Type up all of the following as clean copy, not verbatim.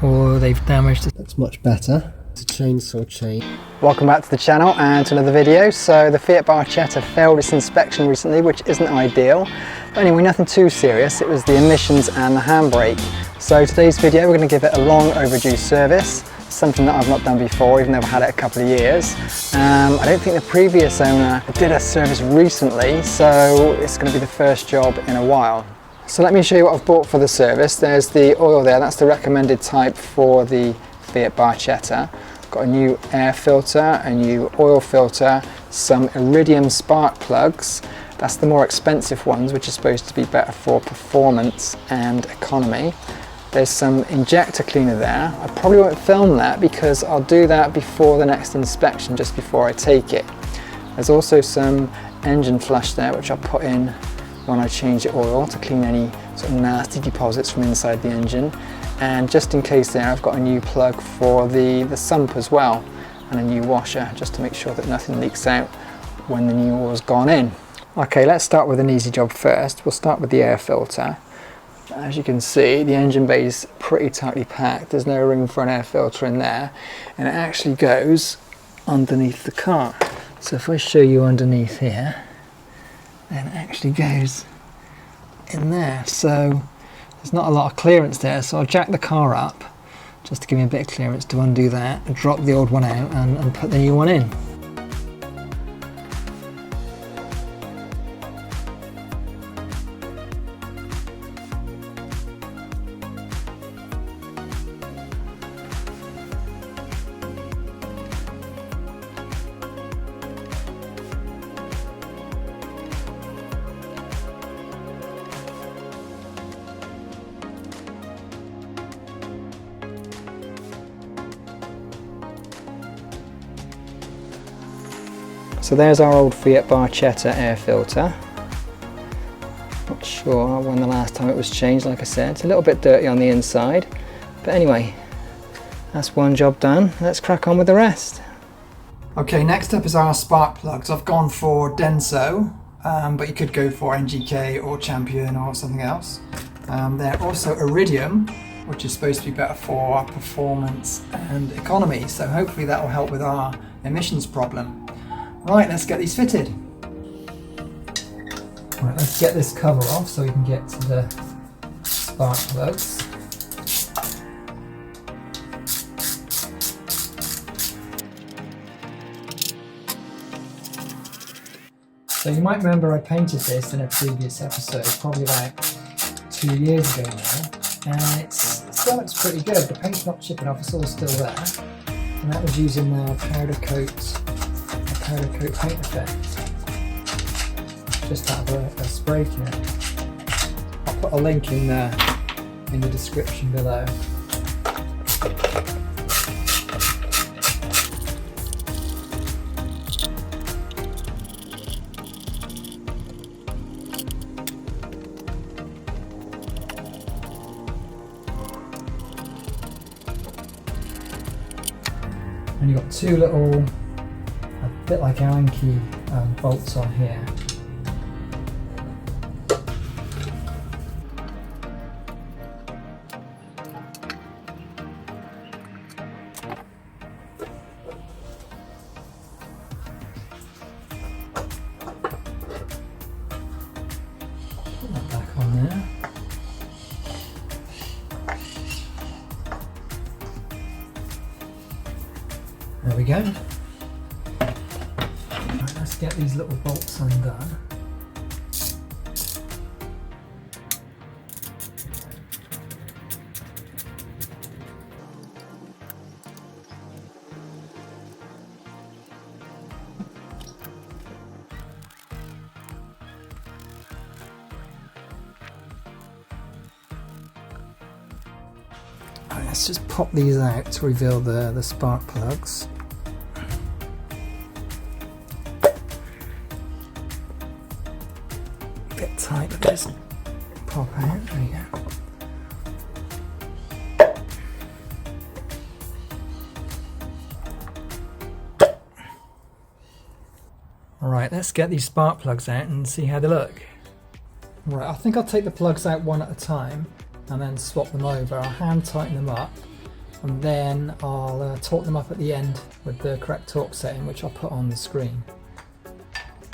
or they've damaged it. That's much better. It's a chainsaw chain. Welcome back to the channel and to another video. So the Fiat Barchetta failed its inspection recently, which isn't ideal. But anyway, nothing too serious. It was the emissions and the handbrake. So today's video, we're going to give it a long overdue service. Something that I've not done before, even though I've had it a couple of years. I don't think the previous owner did a service recently, so it's going to be the first job in a while. So let me show you what I've bought for the service. There's the oil there, that's the recommended type for the Fiat Barchetta. Got a new air filter, a new oil filter, some iridium spark plugs. That's the more expensive ones, which are supposed to be better for performance and economy. There's some injector cleaner there. I probably won't film that because I'll do that before the next inspection, just before I take it. There's also some engine flush there, which I'll put in when I change the oil to clean any sort of nasty deposits from inside the engine. And just in case there, I've got a new plug for the sump as well, and a new washer, just to make sure that nothing leaks out when the new oil's gone in. Okay, let's start with an easy job first. We'll start with the air filter. As you can see, the engine bay is pretty tightly packed. There's no room for an air filter in there, and it actually goes underneath the car. So if I show you underneath here, then it actually goes in there. So there's not a lot of clearance there, so I'll jack the car up just to give me a bit of clearance to undo that and drop the old one out and put the new one in. So there's our old Fiat Barchetta air filter. Not sure when the last time it was changed, like I said. It's a little bit dirty on the inside. But anyway, that's one job done. Let's crack on with the rest. Okay, next up is our spark plugs. I've gone for Denso, but you could go for NGK or Champion or something else. They're also iridium, which is supposed to be better for performance and economy. So hopefully that will help with our emissions problem. Right, let's get these fitted. Right, let's get this cover off so we can get to the spark plugs. So you might remember I painted this in a previous episode, probably about 2 years ago now, and it still looks pretty good. The paint's not chipping off, it's all still there. And that was using the powder coat paint effect, just out of a spray can. I'll put a link in the description below. And you've got two little, a bit like Allen key bolts on here. Put that back on there. There we go. Right, let's get these little bolts undone. Right, let's just pop these out to reveal the spark plugs. Bit tight, but just pop out. There you go. Alright, let's get these spark plugs out and see how they look. Right, I think I'll take the plugs out one at a time and then swap them over. I'll hand tighten them up and then I'll torque them up at the end with the correct torque setting, which I'll put on the screen.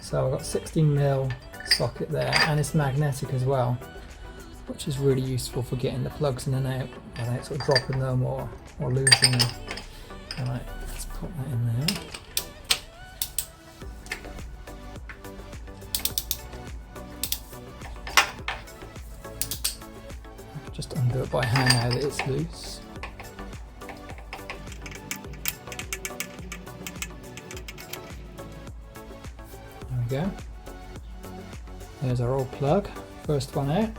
So I've got 16mm socket there, and it's magnetic as well, which is really useful for getting the plugs in and out without sort of dropping them or losing them. Alright, let's put that in there. I can just undo it by hand now that it's loose. There we go. There's our old plug, first one out.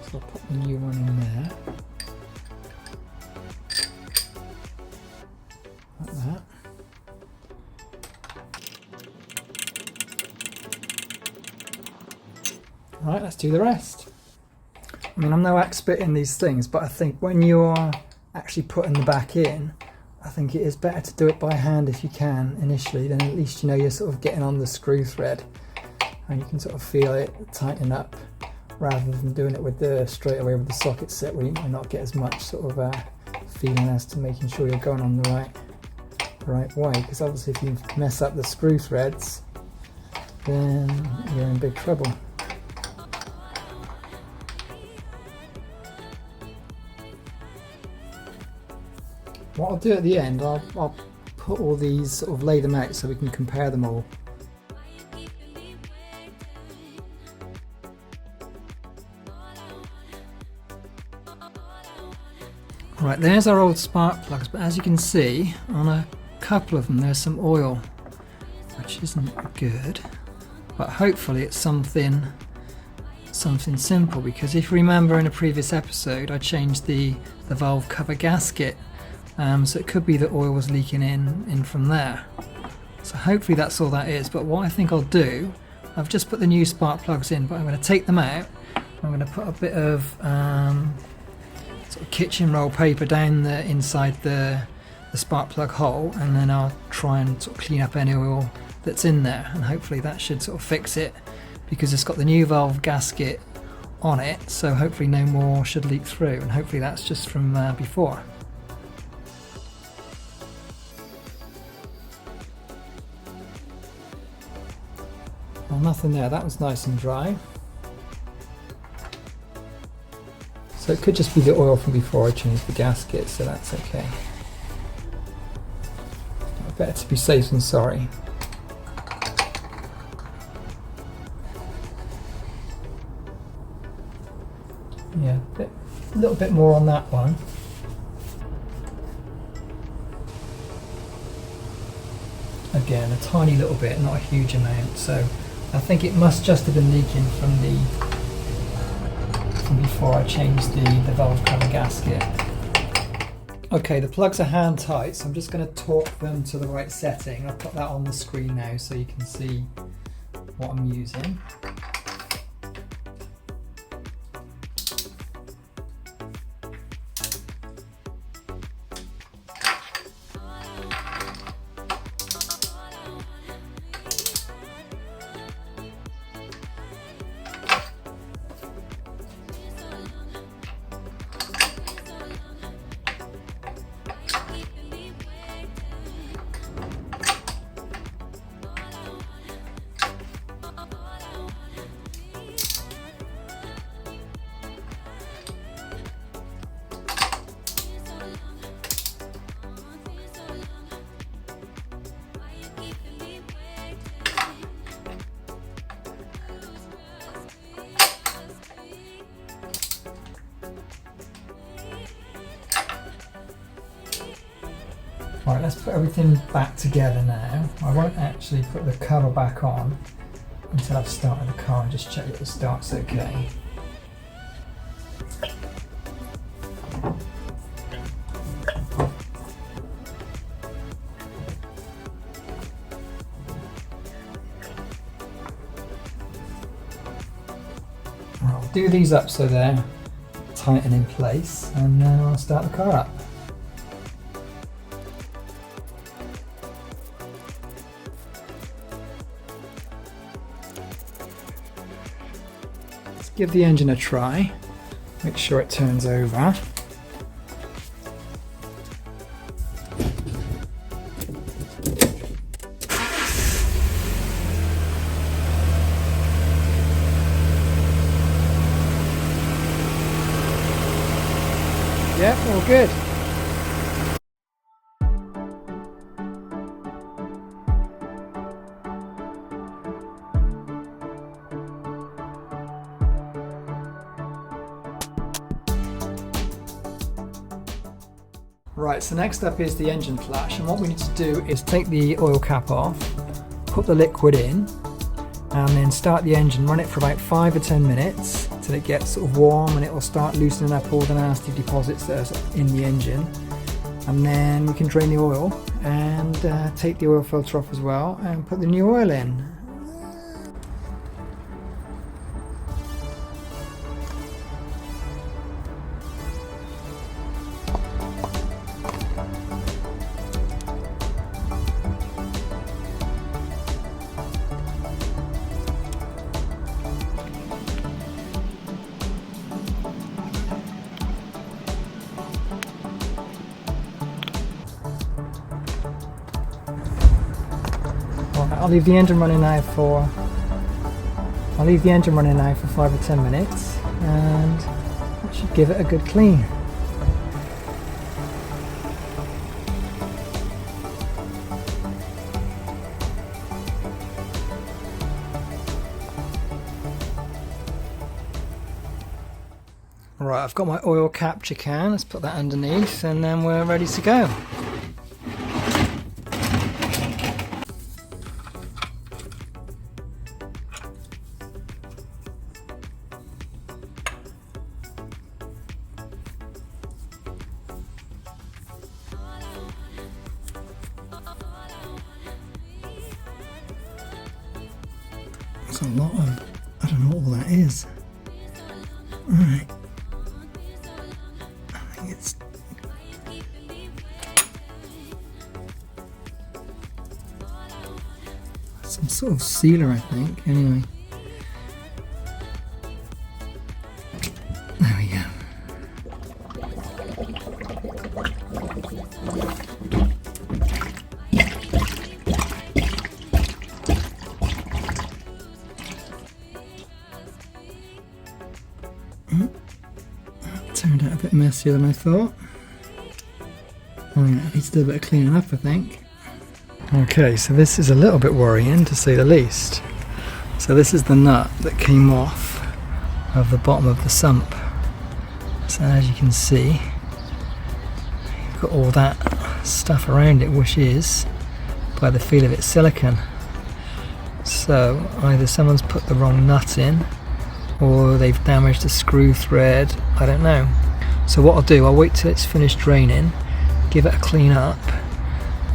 So I'll put the new one in there. Like that. Right, let's do the rest. I mean, I'm no expert in these things, but I think when you're actually putting the back in, I think it is better to do it by hand if you can initially, then at least you know you're sort of getting on the screw thread and you can sort of feel it tighten up, rather than doing it with the straight away with the socket set, where you might not get as much sort of feeling as to making sure you're going on the right way, because obviously if you mess up the screw threads, then you're in big trouble. What I'll do at the end, I'll put all these, sort of lay them out so we can compare them all. Right, there's our old spark plugs, but as you can see, on a couple of them there's some oil, which isn't good, but hopefully it's something simple, because if you remember in a previous episode I changed the valve cover gasket. So it could be that oil was leaking in from there. So hopefully that's all that is. But what I think I'll do, I've just put the new spark plugs in, but I'm going to take them out. I'm going to put a bit of sort of kitchen roll paper down inside the spark plug hole, and then I'll try and sort of clean up any oil that's in there, and hopefully that should sort of fix it, because it's got the new valve gasket on it, so hopefully no more should leak through, and hopefully that's just from before. Well, nothing there, that was nice and dry. So it could just be the oil from before I changed the gasket, so that's okay. Better to be safe than sorry. Yeah, a little bit more on that one. Again, a tiny little bit, not a huge amount, so I think it must just have been leaking from before I changed the valve cover gasket. Okay, the plugs are hand tight, so I'm just going to torque them to the right setting. I'll put that on the screen now so you can see what I'm using. Right, let's put everything back together now. I won't actually put the cover back on until I've started the car and just check that the start's okay. I'll do these up so they're tight and in place, and then I'll start the car up. give the engine a try. Make sure it turns over. Yep, all good. Right, so next up is the engine flush, and what we need to do is take the oil cap off, put the liquid in, and then start the engine, run it for about 5 or 10 minutes till it gets sort of warm and it will start loosening up all the nasty deposits that are in the engine. And then we can drain the oil and take the oil filter off as well and put the new oil in. I'll leave the engine running now for 5 or 10 minutes, and that should give it a good clean. Right, I've got my oil capture can. Let's put that underneath, and then we're ready to go. That's a lot of, I don't know what all that is. Alright. I think it's some sort of sealer, I think. Anyway. There we go. Turned out a bit messier than I thought. Oh yeah, it needs to do a bit of cleaning up, I think. Okay, so this is a little bit worrying, to say the least. So this is the nut that came off of the bottom of the sump. So as you can see, you've got all that stuff around it, which is, by the feel of it, silicone. So either someone's put the wrong nut in, or they've damaged the screw thread, I don't know. So what I'll do, I'll wait till it's finished draining, give it a clean up,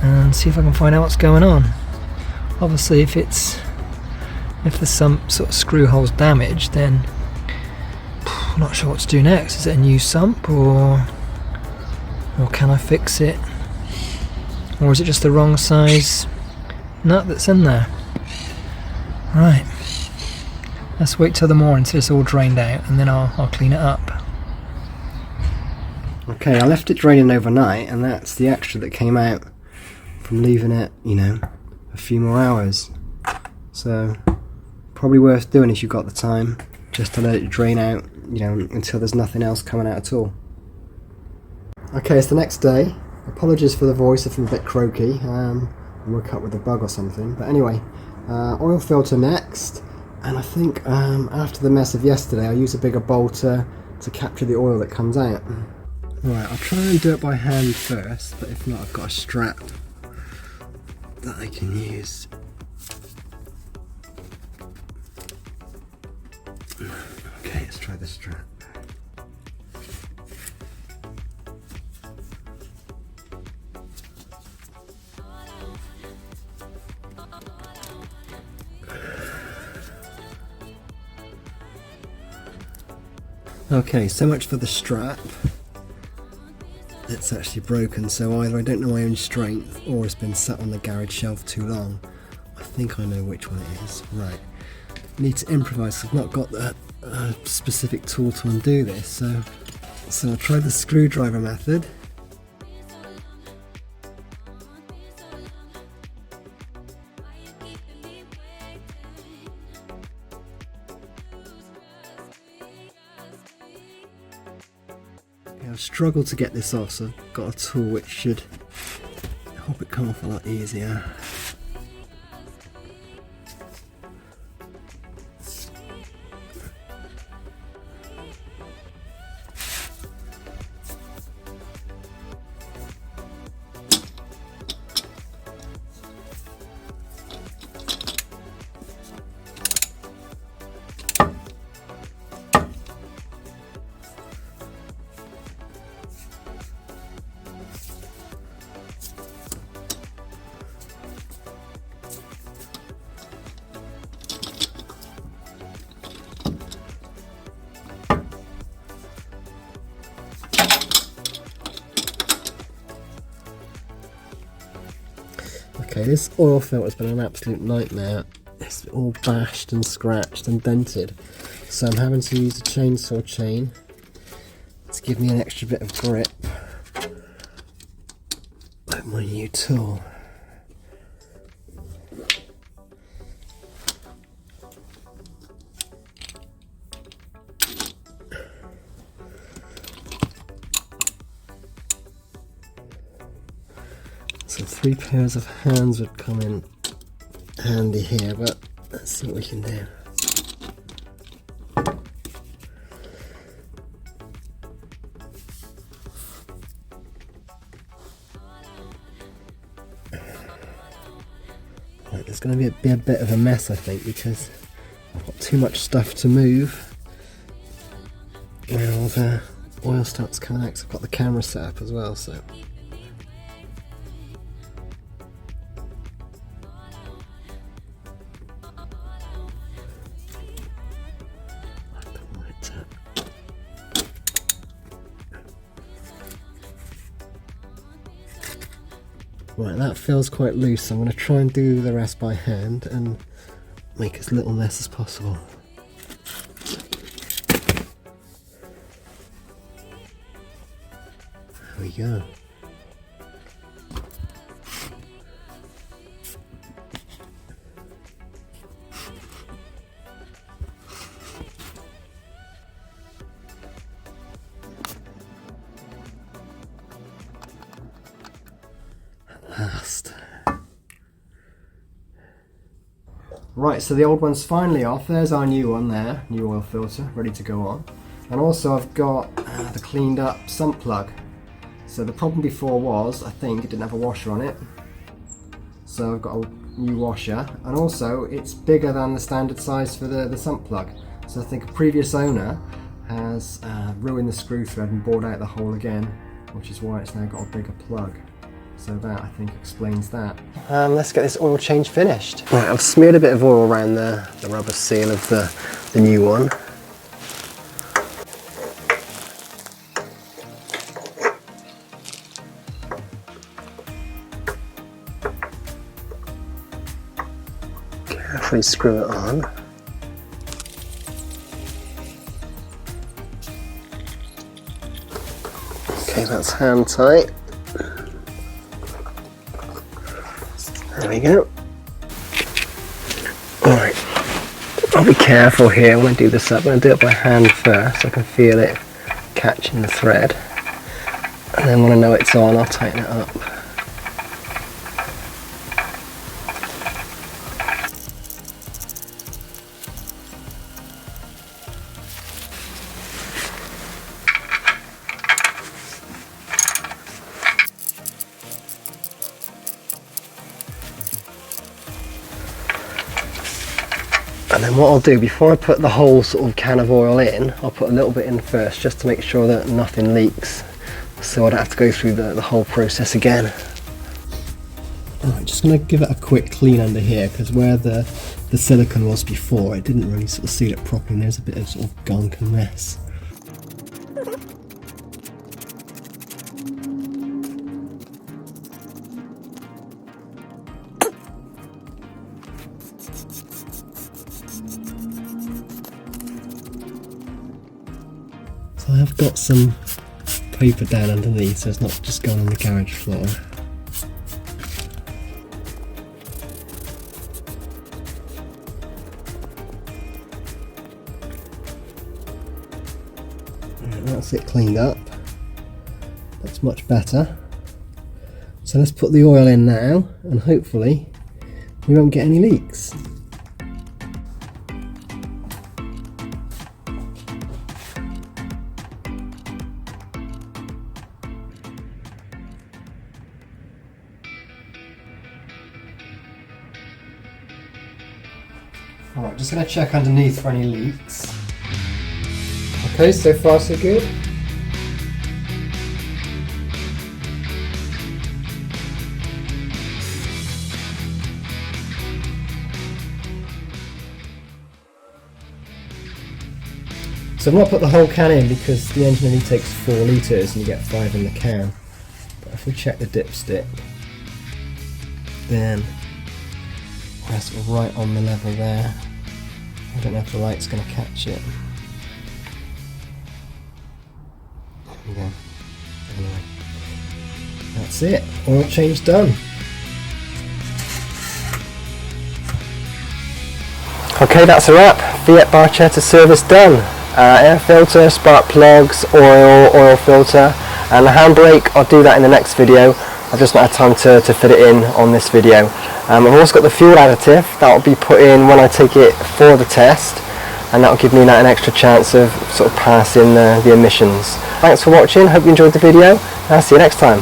and see if I can find out what's going on. Obviously if the sump sort of screw hole's damaged, then I'm not sure what to do next. Is it a new sump, or can I fix it? Or is it just the wrong size nut that's in there? Right. Let's wait till the morning till it's all drained out, and then I'll clean it up. Okay, I left it draining overnight, and that's the extra that came out from leaving it, you know, a few more hours. So probably worth doing if you've got the time, just to let it drain out, you know, until there's nothing else coming out at all. Okay, it's the next day. Apologies for the voice if I'm a bit croaky. I woke up with a bug or something. But anyway, oil filter next. And I think after the mess of yesterday, I'll use a bigger bowl to capture the oil that comes out. Right, I'll try and do it by hand first, but if not, I've got a strap that I can use. Okay, let's try the strap. Okay, so much for the strap. It's actually broken, so either I don't know my own strength or it's been sat on the garage shelf too long. I think I know which one it is. Right, need to improvise. I've not got the a specific tool to undo this, so I tried the screwdriver method. I've struggled to get this off, so I've got a tool which should help it come off a lot easier. Okay, this oil filter has been an absolute nightmare. It's all bashed and scratched and dented, so I'm having to use a chainsaw chain to give me an extra bit of grip like my new tool. So 3 pairs of hands would come in handy here, but let's see what we can do. Right, there's going to be a bit of a mess, I think, because I've got too much stuff to move when all the oil starts coming out, 'cause I've got the camera set up as well, so. Right, that feels quite loose, so I'm going to try and do the rest by hand and make as little mess as possible. There we go. Last. Right, so the old one's finally off. There's our new one there, new oil filter, ready to go on. And also I've got the cleaned up sump plug. So the problem before was, I think, it didn't have a washer on it. So I've got a new washer, and also it's bigger than the standard size for the sump plug. So I think a previous owner has ruined the screw thread and bored out the hole again, which is why it's now got a bigger plug. So that, I think, explains that. Let's get this oil change finished. Right, I've smeared a bit of oil around the rubber seal of the new one. Carefully screw it on. Okay, that's hand tight. There we go. Alright, I'll be careful here when I do this up. I'm going to do it by hand first so I can feel it catching the thread. And then when I know it's on, I'll tighten it up. And then what I'll do, before I put the whole sort of can of oil in, I'll put a little bit in first just to make sure that nothing leaks, so I don't have to go through the whole process again. Alright, just going to give it a quick clean under here, because where the silicone was before, it didn't really sort of seal it properly, and there's a bit of sort of gunk and mess. have got some paper down underneath, so it's not just gone on the garage floor. And that's it cleaned up. That's much better. So let's put the oil in now, and hopefully we won't get any leaks. Alright, just going to check underneath for any leaks. Okay, so far so good. So I've not put the whole can in because the engine only takes 4 litres and you get 5 in the can. But if we check the dipstick, then that's right on the level there. I don't know if the light's going to catch it. There we go. Anyway, that's it. Oil change done. Okay, that's a wrap. Fiat Barchetta service done. Air filter, spark plugs, oil filter, and the handbrake. I'll do that in the next video. I've just not had time to fit it in on this video. I've also got the fuel additive that will be put in when I take it for the test, and that will give me an extra chance of sort of passing the emissions. Thanks for watching, hope you enjoyed the video, and I'll see you next time.